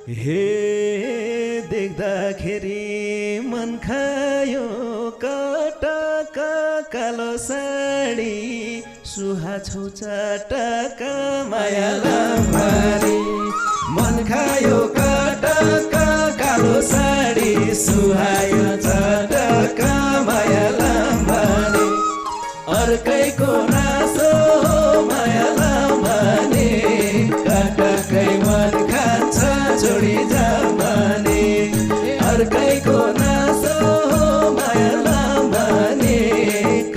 हे देख्दाखेरि मन खायो कटक कालो साडी सुहा छौ चटक माया लाम्बारी मन खायो कटक कालो साडी सुहायो चटक माया लाम्बारी अर्कैको नासो माया लाम्बानी कटकै मन खान्छ छोडी जाम्बानी अर्कैको नासो माया लाम्बानी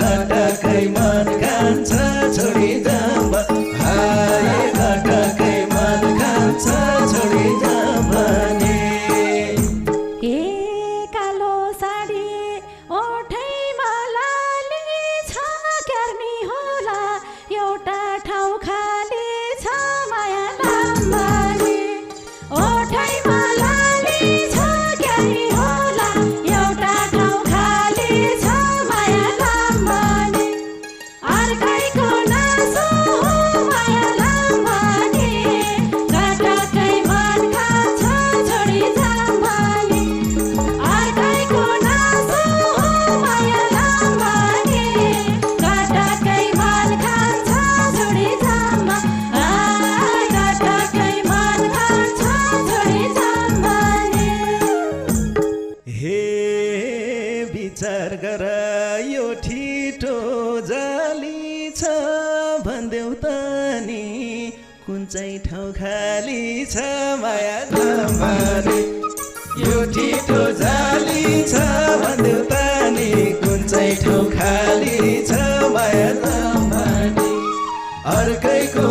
कटकै मन खान्छ छोडी जाम्बा हाय कटकै मन खान्छ छोडी जाम्बानी कालो साडी ओठैमा लाली छ क्यार्नी होला एउटा ठाउँ खाली छ माया लाम्बानी ओठैमा लाली छ क्यार्नी होला एउटा ठाउँ खाली छ माया लाम्बानी अर्कैको नासो माया लाम्बानी कटकै मन खान्छ छोडी जाम्बानी अर्कैको नासो माया लाम्बानी कटकै मन खान्छ छोडी जाम्बा कटकै मन खान्छ छोडी जाम्बानी हे विचार गर यो ठिटो जाली छ भन्देऊ त नि कुन चाहिँ ठाउँ खाली छ माया लाम्बानी यो ठिटो जाली छ भन्देऊ त नि कुन चाहिँ ठाउँ खाली छ माया लाम्बानी अर्कैको